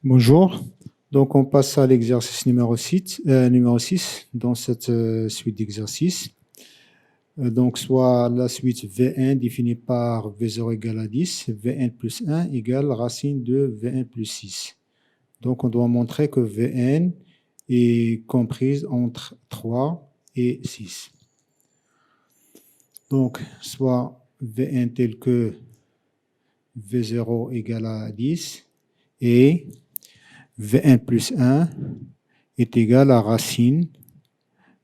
Bonjour. Donc, on passe à l'exercice numéro 6 dans cette suite d'exercices. Donc, soit la suite V1 définie par V0 égale à 10, V1 plus 1 égale racine de V1 plus 6. Donc, on doit montrer que Vn est comprise entre 3 et 6. Donc, soit Vn tel que V0 égale à 10 et Vn plus 1 est égal à racine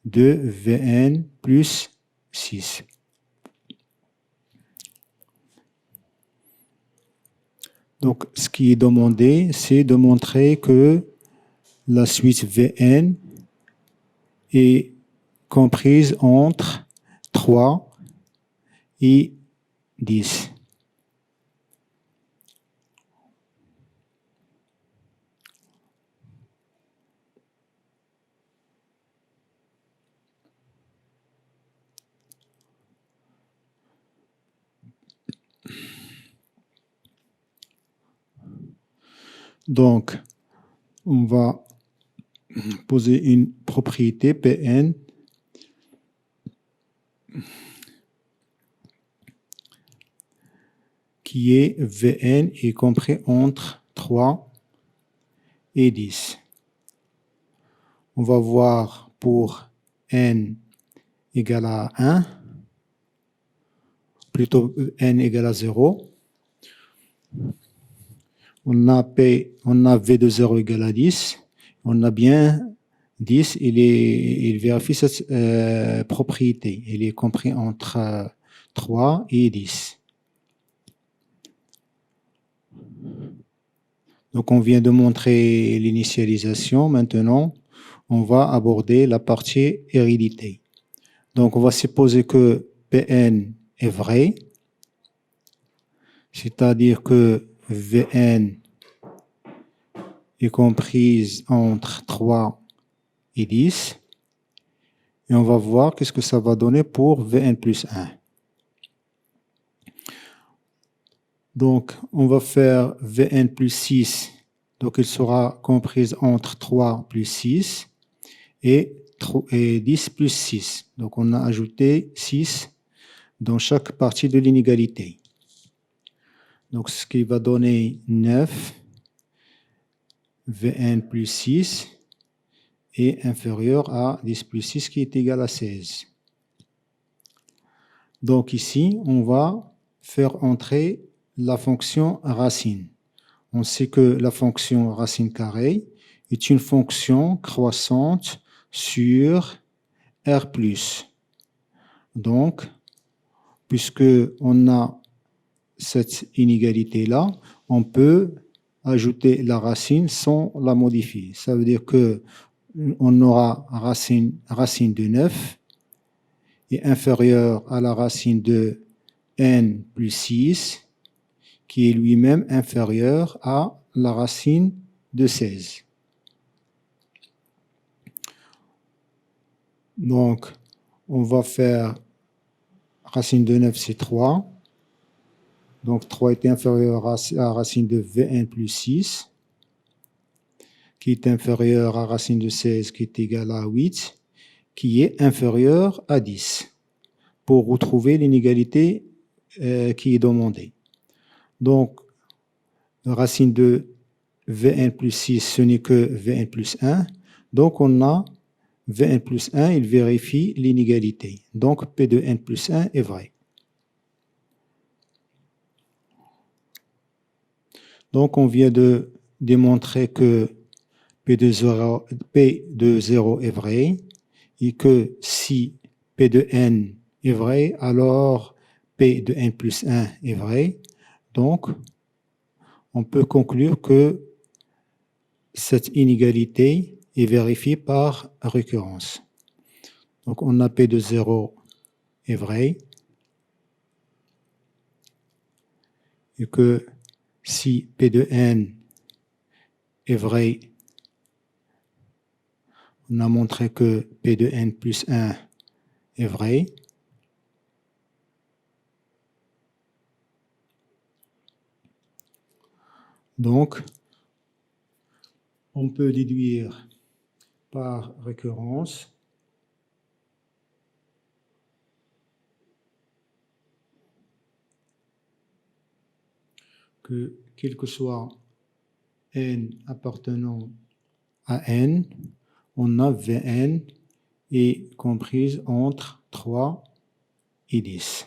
de Vn plus 6. Donc, ce qui est demandé, c'est de montrer que la suite Vn est comprise entre 3 et 10. Donc, on va poser une propriété Pn qui est Vn est compris entre 3 et 10. On va voir pour n égale à 1, plutôt n égale à 0. On a V de 0 égale à 10. On a bien 10, il vérifie cette propriété. Il est compris entre 3 et 10. Donc, on vient de montrer l'initialisation. Maintenant, on va aborder la partie hérédité. Donc, on va supposer que Pn est vrai, c'est-à-dire que Vn est comprise entre 3 et 10. Et on va voir qu'est-ce que ça va donner pour Vn plus 1. Donc, on va faire Vn plus 6. Donc, il sera comprise entre 3 plus 6 et 10 plus 6. Donc, on a ajouté 6 dans chaque partie de l'inégalité. Donc, ce qui va donner 9, Vn plus 6 est inférieur à 10 plus 6 qui est égal à 16. Donc, ici, on va faire entrer la fonction racine. On sait que la fonction racine carrée est une fonction croissante sur R+. Donc, puisque on a cette inégalité-là, on peut ajouter la racine sans la modifier. Ça veut dire que on aura racine de 9 est inférieure à la racine de n plus 6, qui est lui-même inférieur à la racine de 16. Donc, on va faire racine de 9, c'est 3. Donc, 3 est inférieur à la racine de Vn plus 6, qui est inférieur à racine de 16, qui est égal à 8, qui est inférieur à 10, pour retrouver l'inégalité qui est demandée. Donc, racine de Vn plus 6, ce n'est que Vn plus 1. Donc, on a Vn plus 1, il vérifie l'inégalité. Donc, P de n plus 1 est vrai. Donc, on vient de démontrer que P de 0 est vrai et que si P de n est vrai, alors P de n plus 1 est vrai. Donc, on peut conclure que cette inégalité est vérifiée par récurrence. Donc, on a P de 0 est vrai et que si P de n est vrai, on a montré que P de n plus 1 est vrai. Donc, On peut déduire par récurrence que quel que soit n appartenant à n, on a Vn est comprise entre 3 et 10.